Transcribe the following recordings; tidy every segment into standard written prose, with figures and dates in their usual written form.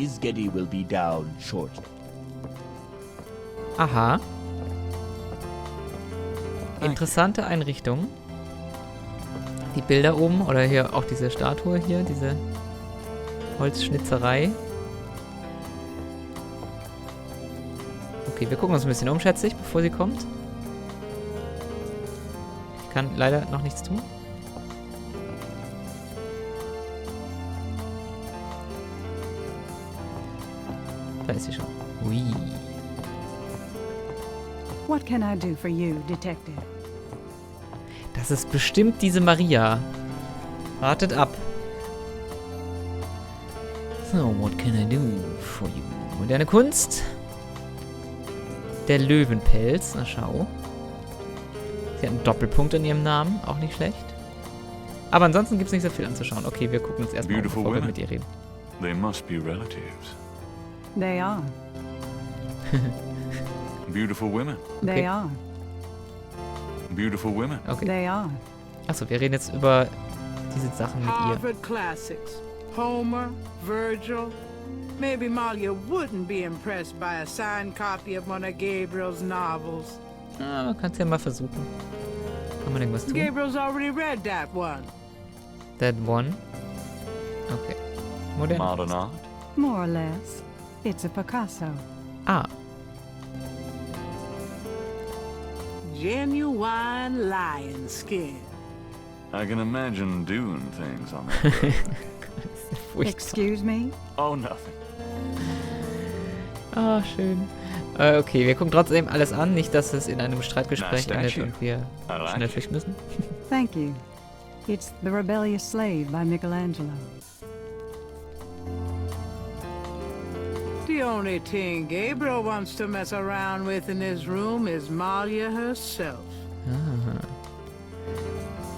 Miss Gedde will be down shortly. Aha. Interessante Einrichtung. Die Bilder oben, oder hier auch diese Statue hier, diese Holzschnitzerei. Okay, wir gucken uns ein bisschen um, schätze ich, bevor sie kommt. Ich kann leider noch nichts tun. Da ist sie schon. Ui. What can I do for you, Detective? Das ist bestimmt diese Maria. Wartet ab. So, what can I do for you? Moderne Kunst. Der Löwenpelz. Na schau. Sie hat einen Doppelpunkt in ihrem Namen. Auch nicht schlecht. Aber ansonsten gibt es nicht so viel anzuschauen. Okay, wir gucken uns erstmal um, bevor wir mit ihr reden. They must be relatives. They are. Beautiful women. They are. Beautiful women. Okay. They are. Achso, wir reden jetzt über diese Sachen mit ihr. Harvard classics. Homer, Virgil. Maybe Malia wouldn't be impressed by a signed copy of one of Gabriel's novels. Ah, man kann es ja mal versuchen. Kann man irgendwas tun? Gabriel's already read that one. That one. Okay. Modern. Modern art. More or less. It's a Picasso. Ah, Genuine lion skin. I can imagine doing things on that. furchtbar. Excuse me? Oh, nothing. Ah, schön. Okay, wir gucken trotzdem alles an. Nicht, dass es in einem Streitgespräch Nice endet statue. und wir I like schnell it. flüchten müssen. Thank you. It's The Rebellious Slave by Michelangelo. The only thing Gabriel wants to mess around with in his room is Malia herself. Ah.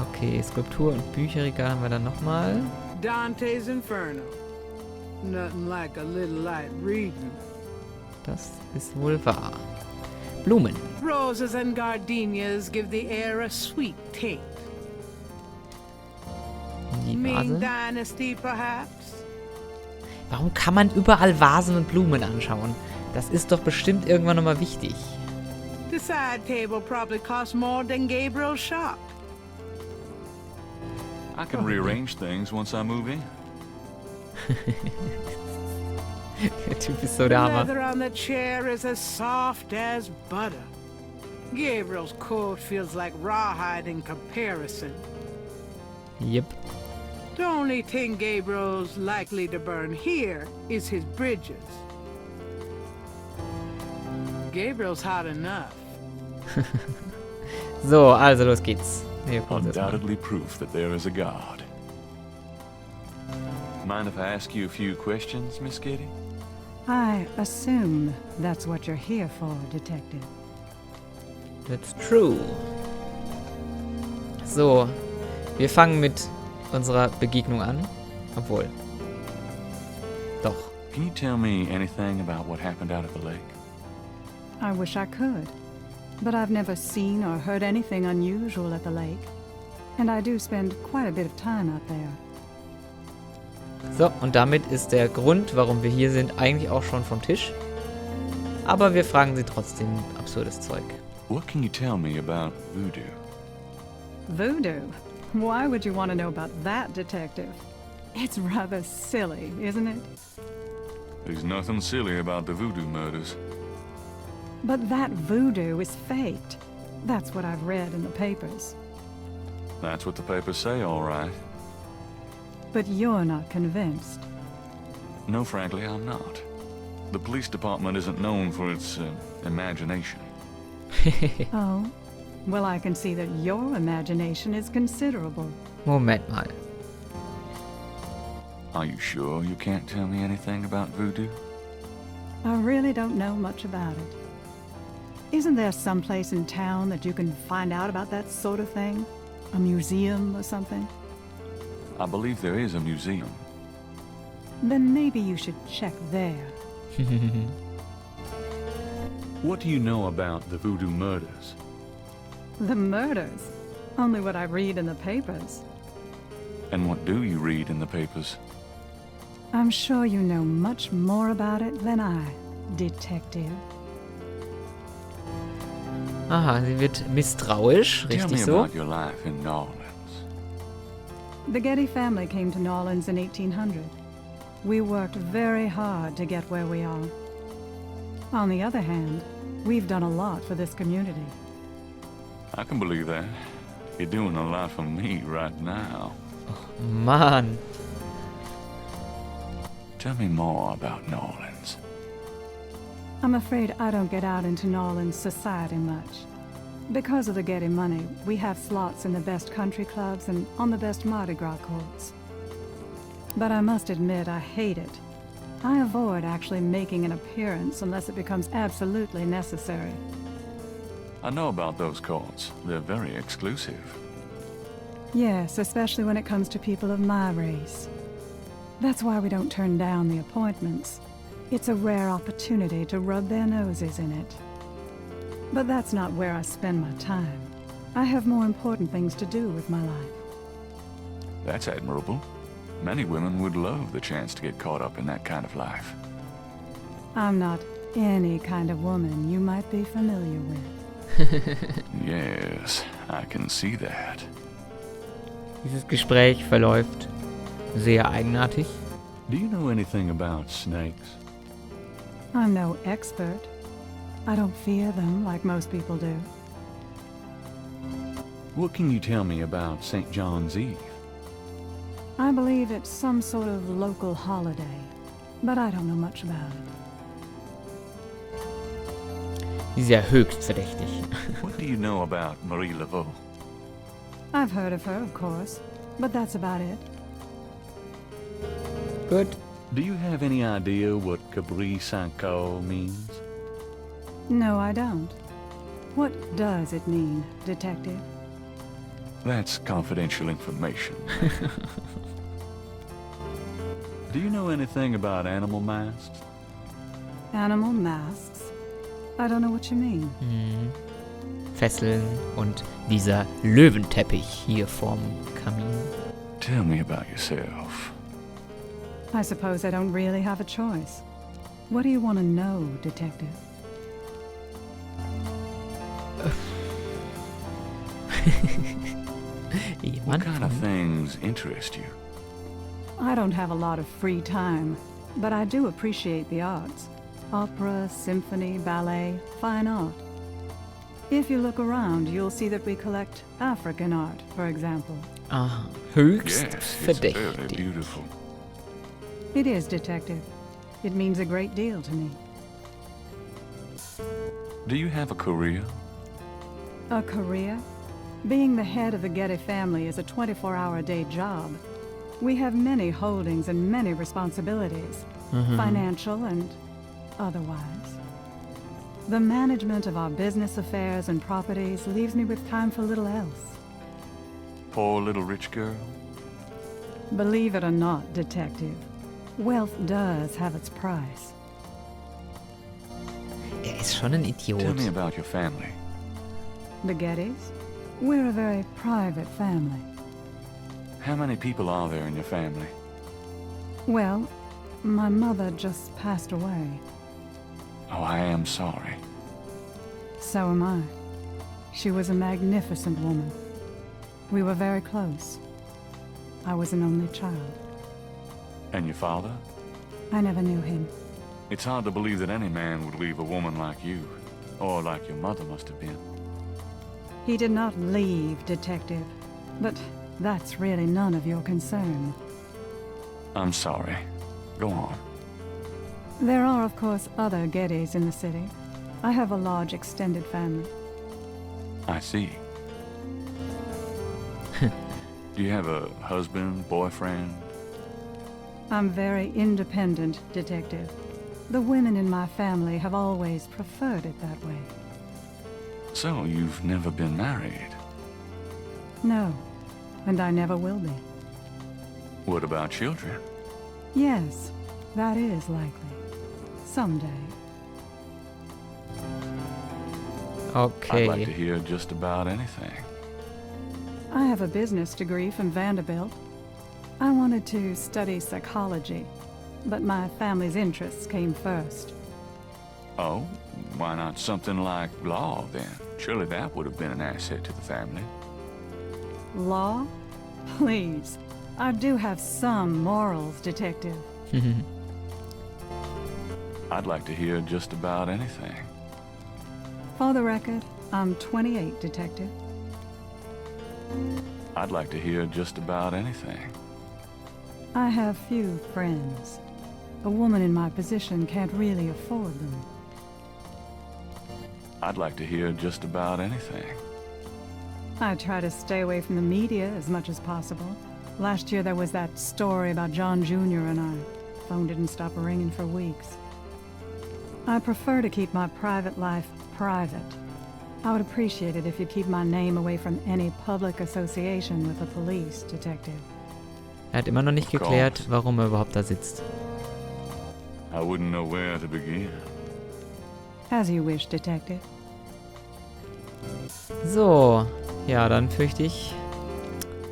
Okay, Skulptur und Bücherregal haben wir dann nochmal. Dante's Inferno. Nothing like a little light reading. Das ist wohl wahr. Blumen. Roses and gardenias give the air a sweet taint. Die Ming Vase. Dynasty, perhaps? Warum kann man überall Vasen und Blumen anschauen? Das ist doch bestimmt irgendwann nochmal wichtig. The side table probably costs more than Gabriel's shop. I can rearrange things once I move in. Der Typ ist so der Hammer. Leather on the chair is as soft as butter. Gabriel's coat feels like rawhide in comparison. Yep. The only thing Gabriel's likely to burn here is his bridges. Gabriel's hot enough. So, also los geht's. Wir gucken uns das mal an. Undoubtedly proof that there is a God. Mind if I ask you a few questions, Miss Gedde? I assume that's what you're here for, Detective. That's true. So, wir fangen mit unserer Begegnung an. Obwohl. Doch. Can you tell me anything about what happened out at the lake? I wish I could, but I've never seen or heard anything unusual at the lake. And I do spend quite a bit of time out there. So, und damit ist der Grund, warum wir hier sind, eigentlich auch schon vom Tisch. Aber wir fragen sie trotzdem absurdes Zeug. What can you tell me about voodoo? Voodoo? Why would you want to know about that, Detective? It's rather silly, isn't it? There's nothing silly about the voodoo murders. But that voodoo is faked. That's what I've read in the papers. That's what the papers say, all right. But you're not convinced. No, frankly, I'm not. The police department isn't known for its imagination. Oh? Well, I can see that your imagination is considerable. Moment mal. Are you sure you can't tell me anything about voodoo? I really don't know much about it. Isn't there some place in town that you can find out about that sort of thing? A museum or something? I believe there is a museum. Then maybe you should check there. What do you know about the voodoo murders? The murders? Only what I read in the papers. And what do you read in the papers? I'm sure you know much more about it than I, Detective. Aha, sie wird misstrauisch, Tell richtig me so. about your life in New Orleans. The Gedde family came to New Orleans in 1800. We worked very hard to get where we are. On the other hand, we've done a lot for this community. I can believe that. You're doing a lot for me right now. Mann. Tell me more about New Orleans. I'm afraid I don't get out into New Orleans society much. Because of the Gedde money, we have slots in the best country clubs and on the best Mardi Gras courts. But I must admit I hate it. I avoid actually making an appearance unless it becomes absolutely necessary. I know about those courts. They're very exclusive. Yes, especially when it comes to people of my race. That's why we don't turn down the appointments. It's a rare opportunity to rub their noses in it. But that's not where I spend my time. I have more important things to do with my life. That's admirable. Many women would love the chance to get caught up in that kind of life. I'm not any kind of woman you might be familiar with. Yes, I can see that. Dieses Gespräch verläuft sehr eigenartig. Do you know anything about snakes? I'm no expert. I don't fear them like most people do. What can you tell me about St. John's Eve? I believe it's some sort of local holiday, but I don't know much about it. Die ist ja höchst verdächtig. What do you know about Marie Laveau? I've heard of her, of course, but that's about it. Gut. Do you have any idea what Cabri Saint-Caux means? No, I don't. What does it mean, Detective? That's confidential information. Do you know anything about animal masks? Animal masks? I don't know what you mean. Fesseln und dieser Löwenteppich hier vorm Kamin. Tell me about yourself. I suppose I don't really have a choice. What do you want to know, Detective? What kind of things interest you? I don't have a lot of free time, but I do appreciate the arts. Opera, symphony, ballet, fine art. If you look around, you'll see that we collect African art, for example. Aha, höchst Yes, it's very verdächtig. beautiful. It is, Detective. It means a great deal to me. Do you have a career? A career? Being the head of the Gedde family is a 24-hour-a-day job. We have many holdings and many responsibilities, financial and otherwise. The management of our business affairs and properties leaves me with time for little else. Poor little rich girl? Believe it or not, Detective, wealth does have its price. Ist schon ein Tell me Idiot. about your family. The Geddes? We're a very private family. How many people are there in your family? Well, my mother just passed away. Oh, I am sorry. So am I. She was a magnificent woman. We were very close. I was an only child. And your father? I never knew him. It's hard to believe that any man would leave a woman like you, or like your mother must have been. He did not leave, Detective, but that's really none of your concern. I'm sorry. Go on. There are, of course, other Geddes in the city. I have a large extended family. I see. Do you have a husband, boyfriend? I'm very independent, Detective. The women in my family have always preferred it that way. So you've never been married? No, and I never will be. What about children? Yes, that is likely. Someday. Okay. I'd like to hear just about anything. I have a business degree from Vanderbilt. I wanted to study psychology, but my family's interests came first. Oh, why not something like law, then? Surely that would have been an asset to the family. Law? Please. I do have some morals, Detective. I'd like to hear just about anything. For the record, I'm 28, Detective. I'd like to hear just about anything. I have few friends. A woman in my position can't really afford them. I'd like to hear just about anything. I try to stay away from the media as much as possible. Last year there was that story about John Jr. and our phone didn't stop ringing for weeks. I prefer to keep my private life private. I would appreciate it if you'd keep my name away from any public association with the police, Detective. Er hat immer noch nicht geklärt, warum er überhaupt da sitzt. I wouldn't know where to begin. As you wish, Detective. So, ja, dann fürchte ich...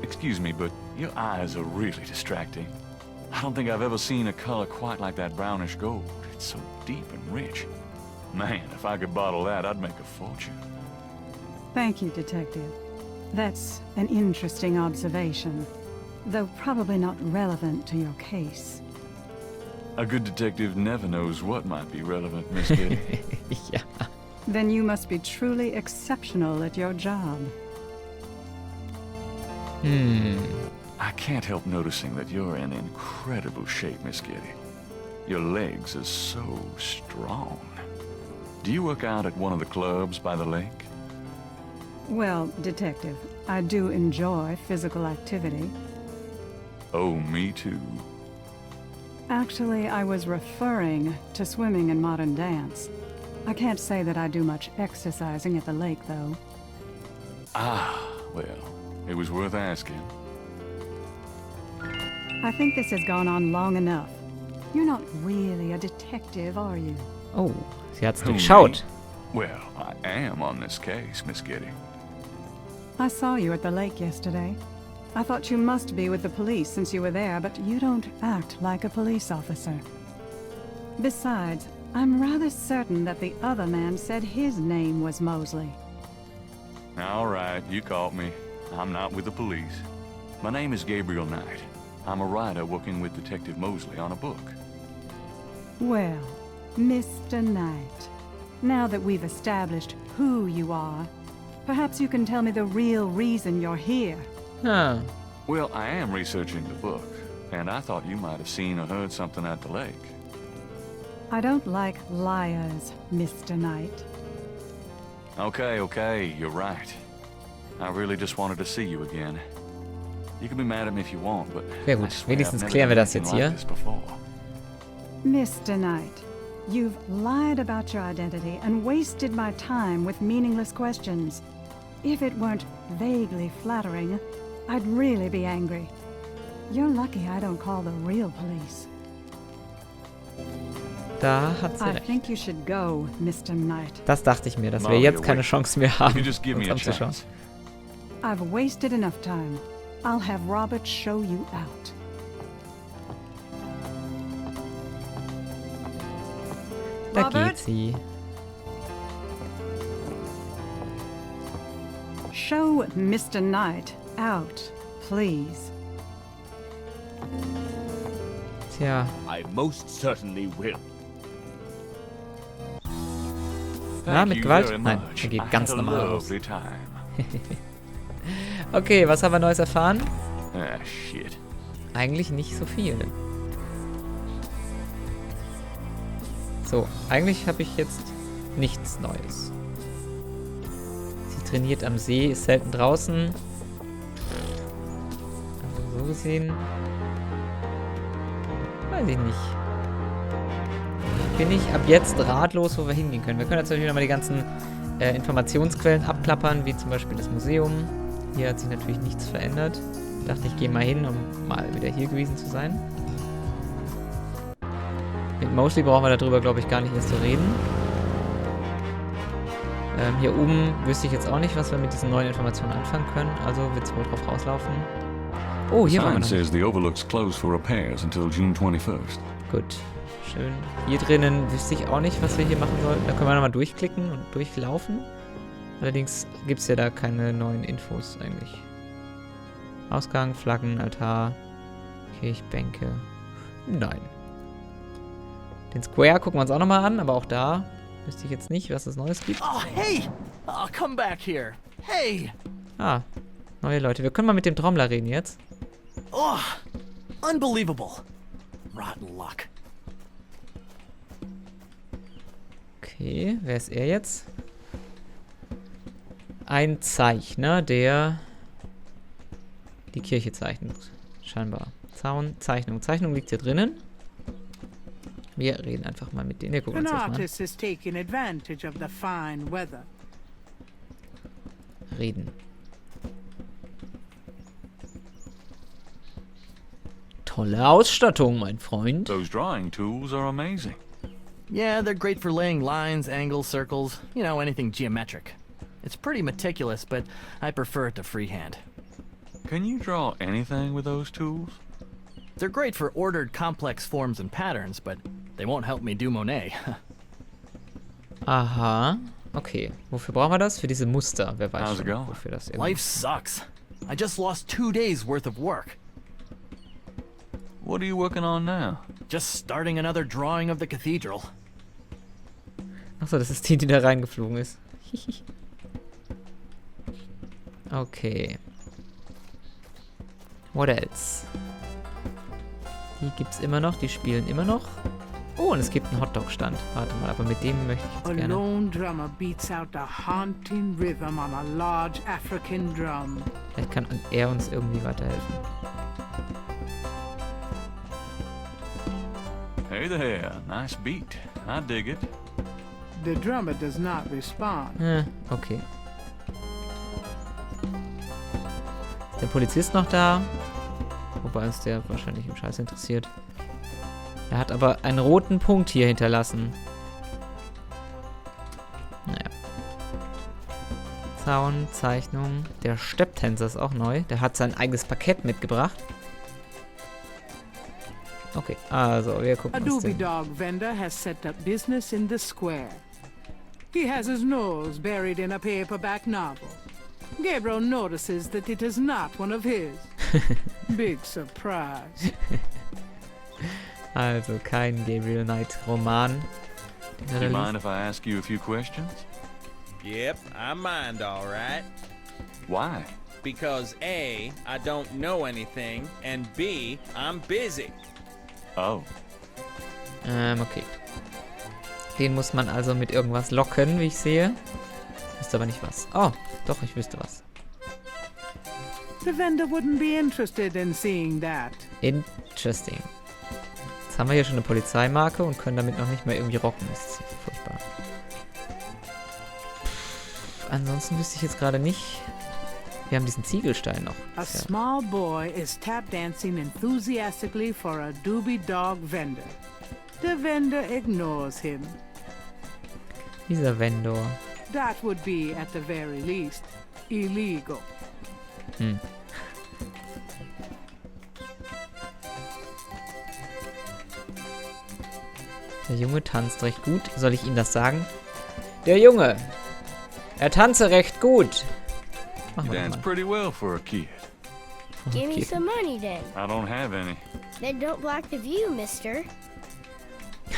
Excuse me, but your eyes are really distracting. I don't think I've ever seen a color quite like that brownish gold. It's so deep and rich. Man, if I could bottle that, I'd make a fortune. Thank you, Detective. That's an interesting observation, though probably not relevant to your case. A good detective never knows what might be relevant, Miss Gedde. Ja. Then you must be truly exceptional at your job. I can't help noticing that you're in incredible shape, Miss Gedde. Your legs are so strong. Do you work out at one of the clubs by the lake? Well, Detective, I do enjoy physical activity. Oh, me too. Actually, I was referring to swimming and modern dance. I can't say that I do much exercising at the lake, though. Ah, well, it was worth asking. I think this has gone on long enough. You're not really a detective, are you? Oh, sie hat's Who, durchschaut. me? Well, I am on this case, Miss Gedde. I saw you at the lake yesterday. I thought you must be with the police since you were there, but you don't act like a police officer. Besides, I'm rather certain that the other man said his name was Mosley. All right, you caught me. I'm not with the police. My name is Gabriel Knight. I'm a writer working with Detective Mosley on a book. Well, Mr. Knight, now that we've established who you are, perhaps you can tell me the real reason you're here. Huh. Well, I am researching the book, and I thought you might have seen or heard something at the lake. I don't like liars, Mr. Knight. Okay, you're right. I really just wanted to see you again. You can be mad at me if you want, but Sehr I gut, swear wenigstens I've klären never wir done das jetzt anything hier. like this before. Mr. Knight, you've lied about your identity and wasted my time with meaningless questions. If it weren't vaguely flattering, I'd really be angry. You're lucky I don't call the real police. Da hat sie I recht. think you should go, Mr. Knight. Das dachte ich mir, dass wir Mario, jetzt keine wait. Chance mehr You haben, could just give me uns a anzuschauen. chance. I've wasted enough time. I'll have Robert show you out. Da Robert? geht sie. Show Mr. Knight out, please. Tja, I most certainly will. na, Thank mit you Gewalt? very Nein, much. er geht I ganz had a normal raus. lovely time. Okay, was haben wir Neues erfahren? Ah, shit. Eigentlich nicht so viel. So, eigentlich habe ich jetzt nichts Neues. Sie trainiert am See, ist selten draußen. Also so gesehen. Weiß ich nicht. Bin ich ab jetzt ratlos, wo wir hingehen können. Wir können jetzt natürlich nochmal die ganzen Informationsquellen abklappern, wie zum Beispiel das Museum. Hier hat sich natürlich nichts verändert. Ich dachte, ich gehe mal hin, um mal wieder hier gewesen zu sein. Mit Mosley brauchen wir darüber, glaube ich, gar nicht erst zu reden. Hier oben wüsste ich jetzt auch nicht, was wir mit diesen neuen Informationen anfangen können. Also wird es wohl drauf rauslaufen. Oh, hier waren wir Sign noch. says the overlook's closed for repairs until June 21st. Gut. Schön. Hier drinnen wüsste ich auch nicht, was wir hier machen sollten. Da können wir nochmal durchklicken und durchlaufen. Allerdings gibt es ja da keine neuen Infos eigentlich. Ausgang, Flaggen, Altar, Kirchbänke. Nein. Den Square gucken wir uns auch nochmal an, aber auch da wüsste ich jetzt nicht, was es Neues gibt. Oh, hey! Oh, come back here. Hey! Ah, neue Leute. Wir können mal mit dem Trommler reden jetzt. Oh, unbelievable. Rotten luck. Okay, wer ist er jetzt? Ein Zeichner, der die Kirche zeichnet. Scheinbar. Zeichnung. Zeichnung liegt hier drinnen. Wir reden einfach mal mit denen. Wir gucken An uns das mal an. artist is taking advantage of the fine weather. Reden. Tolle Ausstattung, mein Freund. Those drawing tools are amazing. Yeah, they're great for laying lines, angles, circles, you know, anything geometric. It's pretty meticulous, but I prefer it to freehand. Can you draw anything with those tools? They're great for ordered, complex forms and patterns, but they won't help me do Monet. Aha. Okay. Wofür brauchen wir das? Für diese Muster. Wer weiß How's it schon, going? wofür das Life sucks. I just lost 2 days worth of work. What are you working on now? Just starting another drawing of the cathedral. Achso, das ist die da reingeflogen ist. Okay. What else? Die gibt's immer noch, die spielen immer noch. Oh, und es gibt einen Hotdog-Stand. Warte mal, aber mit dem möchte ich A jetzt gerne. lone drummer beats out a haunting rhythm on a large African drum. Vielleicht kann er uns irgendwie weiterhelfen. Hey there, nice beat. I dig it. The drummer does not respond. Okay. Ist der Polizist noch da? Wobei uns der wahrscheinlich im Scheiß interessiert. Er hat aber einen roten Punkt hier hinterlassen. Naja. Zaun, Zeichnung. Der Stepptänzer ist auch neu. Der hat sein eigenes Parkett mitgebracht. Okay, also wir A gucken uns doobie den. dog vendor has set up business in the square. He has his nose buried in a paperback novel. Gabriel notices that it is not one of his. Big surprise. Also kein Gabriel Knight Roman. Den Do er you da mind liest. if I ask you a few questions? Yep, I mind all right. Why? Because A, I don't know anything, and B, I'm busy. Oh, Okay. Den muss man also mit irgendwas locken, wie ich sehe. Ich wüsste aber nicht was. Oh, doch, ich wüsste was. The vendor wouldn't be interested in seeing that. Interesting. Jetzt haben wir hier schon eine Polizeimarke und können damit noch nicht mal irgendwie rocken. Das ist furchtbar. Ansonsten wüsste ich jetzt gerade nicht. Wir haben diesen Ziegelstein noch. A Das ist ja small boy is tap dancing enthusiastically for a doobie dog vendor. The vendor ignores him. dieser Vendor. That would be, at the very least, illegal. Hm. Der Junge tanzt recht gut. Soll ich Ihnen das sagen? Der Junge! Er tanze recht gut. Machen You wir dance doch pretty well for a kid. mal. Give me Okay. some money then. I don't have any. Then don't block the view, mister.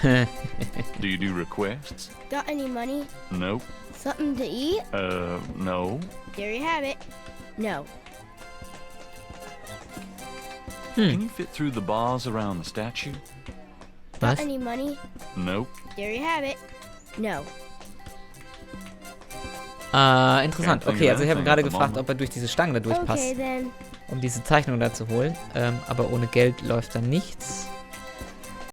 Do you do requests? Got any money? Nope. Something to eat? No. There you have it. No. Can you fit through the bars around the statue? Got Was? any money? Nope. There you have it. No. Interessant. Can't think Okay, of also ich habe anything gerade at the gefragt, moment. ob er durch diese Stangen da durchpasst, Okay then. um diese Zeichnung da zu holen. Aber ohne Geld läuft da nichts.